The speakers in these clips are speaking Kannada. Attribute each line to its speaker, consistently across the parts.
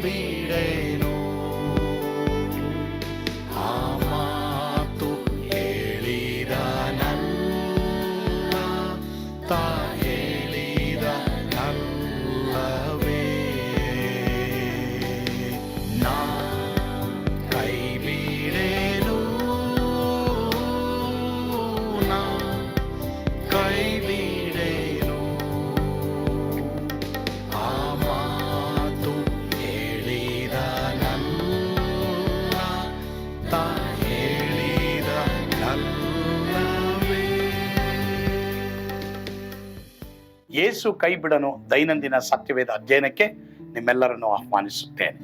Speaker 1: ಬಿಡೆನು. ಆ ಮಾತು ಹೇಳಿದನಲ್ಲ, ತಾ ಹೇಳಿದನಲ್ಲವೇ. ನಾ ಕೈ ಬಿಡೆನು, ನಾ ಕೈ ಬಿಡೆನು. ಆ ಮಾತು ಹೇಳಿದನಲ್ಲ, ತಾ ಹೇಳಿದನಲ್ಲವೇ. ಯೇಸು ಕೈ ಬಿಡನು ದೈನಂದಿನ ಸತ್ಯವೇದ ಅಧ್ಯಯನಕ್ಕೆ ನಿಮ್ಮೆಲ್ಲರನ್ನು ಆಹ್ವಾನಿಸುತ್ತೇನೆ.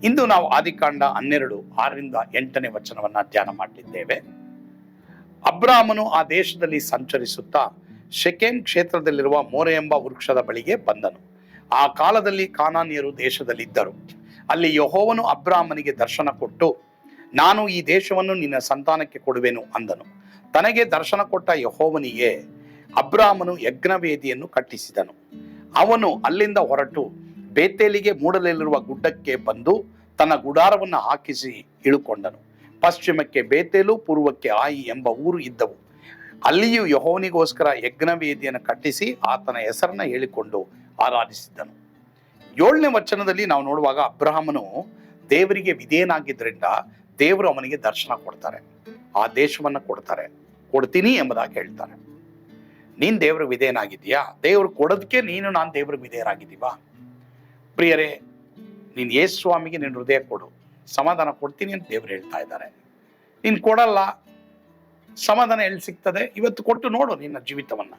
Speaker 1: ಇಂದು ನಾವು ಆದಿಕಾಂಡ 12, 6-8 ವಚನವನ್ನ ಧ್ಯಾನ ಮಾಡಲಿದ್ದೇವೆ. ಅಬ್ರಾಮನು ಆ ದೇಶದಲ್ಲಿ ಸಂಚರಿಸುತ್ತಾ ಶೆಕೆಮ್ ಕ್ಷೇತ್ರದಲ್ಲಿರುವ ಮೋರೆ ಎಂಬ ವೃಕ್ಷದ ಬಳಿಗೆ ಬಂದನು. ಆ ಕಾಲದಲ್ಲಿ ಕಾನಾನ್ಯರು ದೇಶದಲ್ಲಿದ್ದರು. ಅಲ್ಲಿ ಯೆಹೋವನು ಅಬ್ರಾಮನಿಗೆ ದರ್ಶನ ಕೊಟ್ಟು, ನಾನು ಈ ದೇಶವನ್ನು ನಿನ್ನ ಸಂತಾನಕ್ಕೆ ಕೊಡುವೆನು ಅಂದನು. ತನಗೆ ದರ್ಶನ ಕೊಟ್ಟ ಯೆಹೋವನಿಗೆ ಅಬ್ರಾಮನು ಯಜ್ಞವೇದಿಯನ್ನು ಕಟ್ಟಿಸಿದನು. ಅವನು ಅಲ್ಲಿಂದ ಹೊರಟು ಬೇತೇಲಿಗೆ ಮೂಡಲಿರುವ ಗುಡ್ಡಕ್ಕೆ ಬಂದು ತನ್ನ ಗುಡಾರವನ್ನು ಹಾಕಿಸಿ ಇಳುಕೊಂಡನು. ಪಶ್ಚಿಮಕ್ಕೆ ಬೇತೇಲು, ಪೂರ್ವಕ್ಕೆ ಆಯಿ ಎಂಬ ಊರು ಇದ್ದವು. ಅಲ್ಲಿಯೂ ಯೆಹೋವನಿಗೋಸ್ಕರ ಯಜ್ಞವೇದಿಯನ್ನು ಕಟ್ಟಿಸಿ ಆತನ ಹೆಸರನ್ನ ಹೇಳಿಕೊಂಡು ಆರಾಧಿಸಿದ್ದನು. 7ನೇ ವಚನದಲ್ಲಿ ನಾವು ನೋಡುವಾಗ ಅಬ್ರಹಾಮನು ದೇವರಿಗೆ ವಿಧೇಯನಾಗಿದ್ದರಿಂದ ದೇವರು ಅವನಿಗೆ ದರ್ಶನ ಕೊಡ್ತಾರೆ, ಆ ದೇಶವನ್ನ ಕೊಡ್ತೀನಿ ಎಂಬುದಾಗಿ ಹೇಳ್ತಾರೆ. ನೀನ್ ದೇವ್ರಿಗೆ ವಿಧೇಯನಾಗಿದ್ದೀಯಾ? ದೇವ್ರು ಕೊಡೋದಕ್ಕೆ ನಾನು ದೇವ್ರಿಗೆ ವಿಧೇಯರಾಗಿದ್ದೀವಾ? ಪ್ರಿಯರೇ, ನೀನ್ ಯೇಸು ಸ್ವಾಮಿಗೆ ನಿನ್ನ ಹೃದಯ ಕೊಡು, ಸಮಾಧಾನ ಕೊಡ್ತೀನಿ ಅಂತ ದೇವ್ರು ಹೇಳ್ತಾ ಇದ್ದಾರೆ. ನೀನ್ ಕೊಡಲ್ಲ, ಸಮಾಧಾನ ಎಲ್ಲಿ ಸಿಗ್ತದೆ? ಇವತ್ತು ಕೊಟ್ಟು ನೋಡು ನಿನ್ನ ಜೀವಿತವನ್ನ.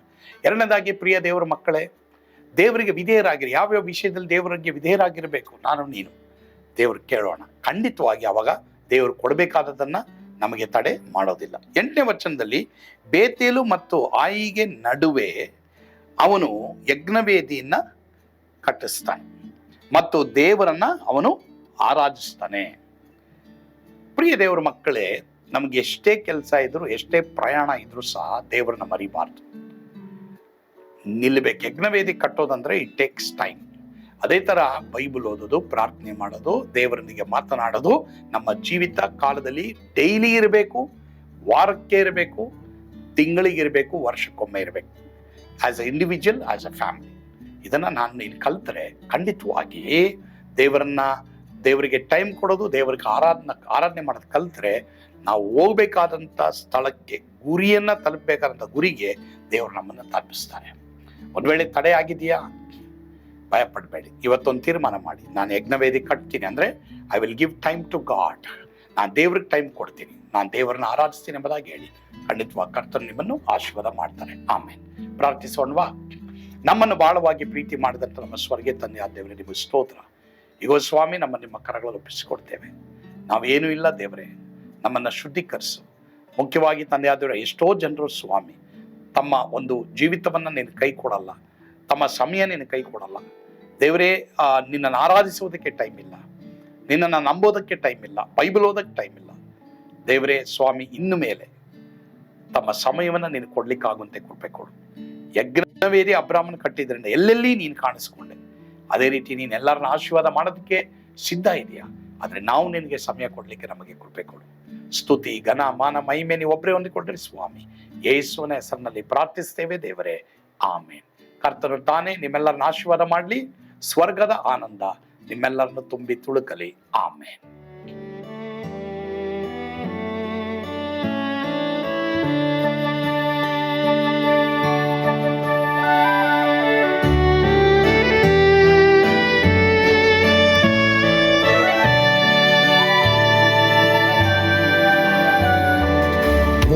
Speaker 1: ಎರಡನೇದಾಗಿ, ಪ್ರಿಯ ದೇವರ ಮಕ್ಕಳೇ, ದೇವರಿಗೆ ವಿಧೇಯರಾಗಿರಿ. ಯಾವ್ಯಾವ ವಿಷಯದಲ್ಲಿ ದೇವರಿಗೆ ವಿಧೇಯರಾಗಿರ್ಬೇಕು ನಾನು ನೀನು ದೇವ್ರು ಕೇಳೋಣ. ಖಂಡಿತವಾಗಿ ಅವಾಗ ದೇವರು ಕೊಡಬೇಕಾದದನ್ನ ನಮಗೆ ತಡೆ ಮಾಡೋದಿಲ್ಲ. 8ನೇ ವಚನದಲ್ಲಿ, ಬೇತೇಲು ಮತ್ತು ಆಯಿಗೆ ನಡುವೆ ಅವನು ಯಜ್ಞವೇದಿಯನ್ನ ಕಟ್ಟಿಸ್ತಾನೆ ಮತ್ತು ದೇವರನ್ನ ಅವನು ಆರಾಧಿಸ್ತಾನೆ. ಪ್ರಿಯ ದೇವರ ಮಕ್ಕಳೇ, ನಮ್ಗೆ ಎಷ್ಟೇ ಕೆಲಸ ಇದ್ರು, ಎಷ್ಟೇ ಪ್ರಯಾಣ ಇದ್ರು ಸಹ ದೇವರನ್ನ ಮರಿಬಾರ್ದು, ನಿಲ್ಲಬೇಕು. ಯಜ್ಞವೇದಿ ಕಟ್ಟೋದಂದ್ರೆ ಇಟ್ ಟೇಕ್ಸ್ ಟೈಮ್. ಅದೇ ತರ ಬೈಬಲ್ ಓದೋದು, ಪ್ರಾರ್ಥನೆ ಮಾಡೋದು, ದೇವರೊಂದಿಗೆ ಮಾತನಾಡೋದು ನಮ್ಮ ಜೀವಿತ ಕಾಲದಲ್ಲಿ ಡೈಲಿ ಇರಬೇಕು, ವಾರಕ್ಕೆ ಇರಬೇಕು, ತಿಂಗಳಿಗೆ ಇರಬೇಕು, ವರ್ಷಕ್ಕೊಮ್ಮೆ ಇರಬೇಕು. As A individual, as A family. ಇದನ್ನ ನಾನು ಇಲ್ಲಿ ಕಲ್ತರೆ ಖಂಡಿತವಾಗಿ ದೇವರಿಗೆ ಟೈಮ್ ಕೊಡೋದು, ದೇವರಿಗೆ ಆರಾಧನೆ ಮಾಡೋದು ಕಲ್ತ್ರೆ ನಾವು ಹೋಗ್ಬೇಕಾದಂಥ ಸ್ಥಳಕ್ಕೆ, ಗುರಿಯನ್ನ ತಲುಪಬೇಕಾದಂಥ ಗುರಿಗೆ ದೇವರು ನಮ್ಮನ್ನು ತಲುಪಿಸ್ತಾರೆ. ಒಂದ್ ವೇಳೆ ತಡೆ ಆಗಿದೆಯಾ, ಭಯ ಪಡಬೇಡಿ. ಇವತ್ತೊಂದು ತೀರ್ಮಾನ ಮಾಡಿ, ನಾನು ಯಜ್ಞವೇದಿ ಕಟ್ತೀನಿ ಅಂದ್ರೆ I will give time to God. ನಾನು ದೇವ್ರಿಗೆ ಟೈಮ್ ಕೊಡ್ತೀನಿ, ನಾನು ದೇವರನ್ನ ಆರಾಧಿಸ್ತೀನಿ ಎಂಬುದಾಗಿ ಹೇಳಿ. ಖಂಡಿತವಾಗಿ ಕರ್ತನು ನಿಮ್ಮನ್ನು ಆಶೀರ್ವಾದ ಮಾಡ್ತಾರೆ. ಆಮೇಲೆ ಪ್ರಾರ್ಥಿಸೋಣವಾ? ನಮ್ಮನ್ನು ಬಹಳವಾಗಿ ಪ್ರೀತಿ ಮಾಡಿದಂಥ ನಮ್ಮ ಸ್ವರ್ಗೀಯ ತಂದೆ ಆದ ದೇವರೇ, ನಿಮಗೆ ಸ್ತೋತ್ರ. ಈಗ ಸ್ವಾಮಿ, ನಿಮ್ಮ ಕರಗಳಲ್ಲಿ ಒಪ್ಪಿಸಿಕೊಡ್ತೇವೆ. ನಾವೇನೂ ಇಲ್ಲ ದೇವರೇ, ನಮ್ಮನ್ನು ಶುದ್ಧೀಕರಿಸು. ಮುಖ್ಯವಾಗಿ ತಂದೆ ಆದ ದೇವರೇ, ಎಷ್ಟೋ ಜನರು ಸ್ವಾಮಿ ತಮ್ಮ ಒಂದು ಜೀವಿತವನ್ನ ನೀನು ಕೈ ಕೊಡಲ್ಲ, ತಮ್ಮ ಸಮಯ ನೀನು ಕೈ ಕೊಡಲ್ಲ ದೇವರೇ. ನಿನ್ನನ್ನು ಆರಾಧಿಸುವುದಕ್ಕೆ ಟೈಮ್ ಇಲ್ಲ, ನಿನ್ನನ್ನು ನಂಬೋದಕ್ಕೆ ಟೈಮ್ ಇಲ್ಲ, ಬೈಬಲ್ ಓದಕ್ಕೆ ಟೈಮ್ ಇಲ್ಲ ದೇವರೇ. ಸ್ವಾಮಿ, ಇನ್ನು ಮೇಲೆ ತಮ್ಮ ಸಮಯವನ್ನು ನೀನು ಕೊಡ್ಲಿಕ್ಕಾಗುವಂತೆ ಕೃಪೆ ಕೊಡು. ಯಜ್ಞವೇದಿ ಅಬ್ರಾಮನ ಕಟ್ಟಿದ್ರಿಂದ ಎಲ್ಲೆಲ್ಲಿ ನೀನು ಕಾಣಿಸ್ಕೊಂಡೆ, ಅದೇ ರೀತಿ ನೀನು ಎಲ್ಲರನ್ನ ಆಶೀರ್ವಾದ ಮಾಡೋದಕ್ಕೆ ಸಿದ್ಧ ಇದೆಯಾ? ಆದ್ರೆ ನಾವು ನಿನಗೆ ಸಮಯ ಕೊಡ್ಲಿಕ್ಕೆ ನಮಗೆ ಕೃಪೆ ಕೊಡು. ಸ್ತುತಿ, ಘನ, ಮಾನ, ಮಹಿಮೆ ನೀವು ಒಬ್ಬರೇ ಹೊಂದಿಕೊಡ್ರಿ ಸ್ವಾಮಿ. ಯೇಸುವಿನ ಹೆಸರಿನಲ್ಲಿ ಪ್ರಾರ್ಥಿಸ್ತೇವೆ ದೇವರೇ, ಆಮೇನ್. ಕರ್ತನು ತಾನೇ ನಿಮ್ಮೆಲ್ಲರನ್ನ ಆಶೀರ್ವಾದ ಮಾಡಲಿ. ಸ್ವರ್ಗದ ಆನಂದ ನಿಮ್ಮೆಲ್ಲರನ್ನು ತುಂಬಿ ತುಳುಕಲಿ. ಆಮೇನ್.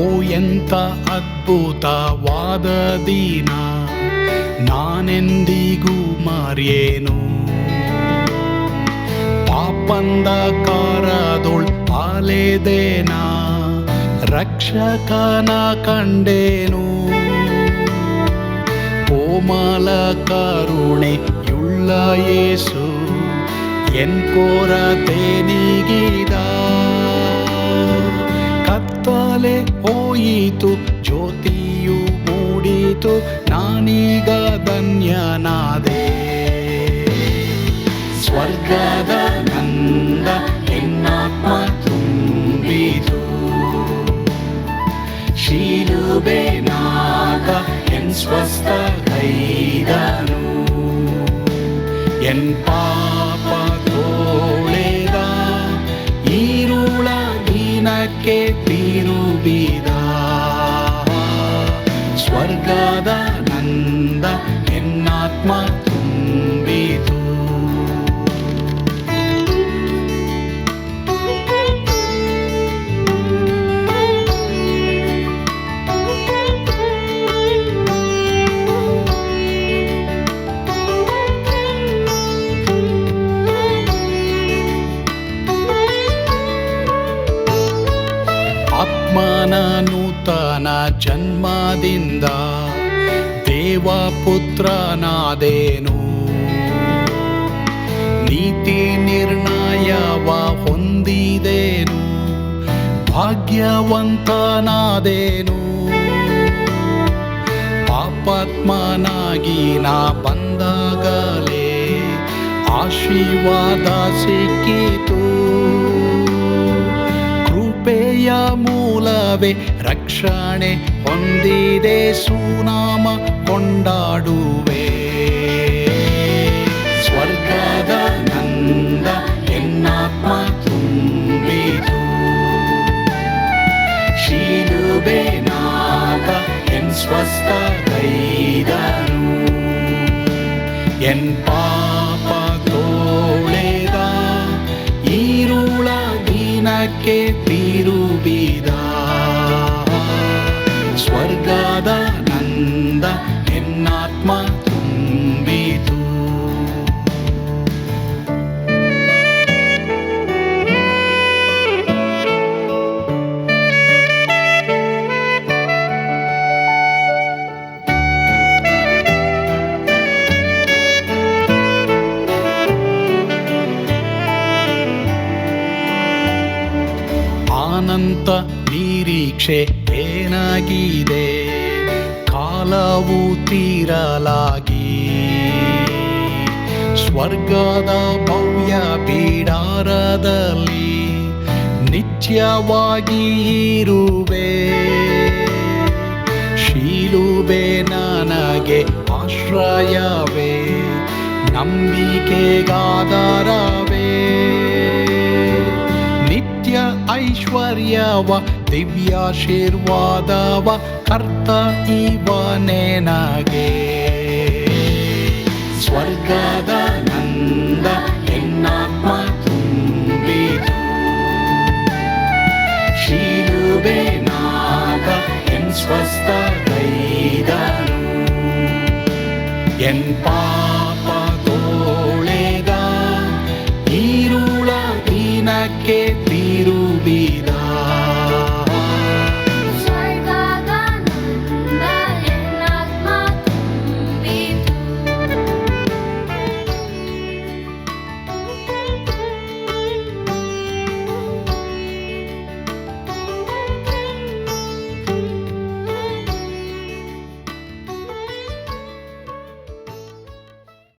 Speaker 2: ಓ ಎಂತ ಅದ್ಭುತವಾದ ದಿನ, ನಾನೆಂದಿಗೂ ಮರೆಯೇನು. ಪಾಪಂಧಕಾರದೊಳ್ ಅಲೆದೇನ, ರಕ್ಷಕನ ಕಂಡೇನು. ಕೋಮಲ ಕರುಣೆಯುಳ್ಳ ಯೇಸು ಎನ್ ಕೊರತೆ ನೀಗಿದ. ಕತ್ತಲೆ ಹೋಯಿತು, ಜ್ಯೋತಿಯು ಮೂಡಿತು, ನಾನೀಗ ಧನ್ಯನಾದೆ. ಸ್ವರ್ಗದ ನಂದ ಎನ್ನಾತ್ಮ ತುಂಬಿತು. ಶಿಲುಬೆನಾಥ ಎನ್ ಸ್ವಸ್ಥ ಕೈದನು, ಎನ್ ಪಾಪ ತೋಳೆದ ಈರುಳ ದಿನಕ್ಕೆ ತಿರುಗಿದ. ಸ್ವರ್ಗದ ನಂದ ಎನ್ನಾತ್ಮ ತುಂಬಿತು. ಆತ್ಮನ ನೂತನ ಜನ್ಮದಿಂದ ದೇವಪುತ್ರನಾದೇನು. ನೀತಿ ನಿರ್ಣಯವ ಹೊಂದಿದೇನು, ಭಾಗ್ಯವಂತನಾದೇನು. ಪಾಪಾತ್ಮನಾಗಿ ನಾ ಬಂದಾಗಲೇ ಆಶೀರ್ವಾದ ಸಿಕ್ಕಿತು. ಕೃಪೆಯ ಮೂಲವೇ ರಕ್ಷಣೆ ಹೊಂದಿದೆ, ಸುನಾಮ ಕೊಂಡಾಡುವೆ. ಸ್ವರ್ಗದ ನಂದ ಎನ್ನಾತ್ಮ ತುಂಬಿತು. ಶಿಲುಬೆನಾಥ ಎನ್ ಸ್ವಸ್ಥ ಕೈದನು, ಎನ್ ಪಾಪ ತೋಳೆದ ಈರುಳ ದಿನಕ್ಕೆ ತಿರುಗಿದ. ಸ್ವರ್ಗದ ನಂದ ಎನ್ನಾತ್ಮ ತುಂಬಿತು. ಅನಂತ ನಿರೀಕ್ಷೆ ಏನಾಗಿದೆ, ಕಾಲವು ತೀರಲಾಗಿ. ಸ್ವರ್ಗದ ಭವ್ಯ ಬಿಡಾರದಲ್ಲಿ ನಿತ್ಯವಾಗಿ ಇರುವೆ. ಶಿಲುಬೆ ನನಗೆ ಆಶ್ರಯವೇ, ನಂಬಿಕೆಗಾಧಾರವೇ. ನಿತ್ಯ ಐಶ್ವರ್ಯವ ದಿವ್ಯಾಶೀರ್ವಾದವ ಕರ್ತ ಇವನೇ ನಗೆ. ಸ್ವರ್ಗದ ನಂದ ಎನ್ನಾತ್ಮ ತುಂಬಿತು. ಶಿಲುಬೆನಾಥ ಎನ್ ಸ್ವಸ್ಥ ಕೈದನು, ಎನ್ ಪಾಪ ತೋಳೆದ ಈರುಳ ದಿನಕ್ಕೆ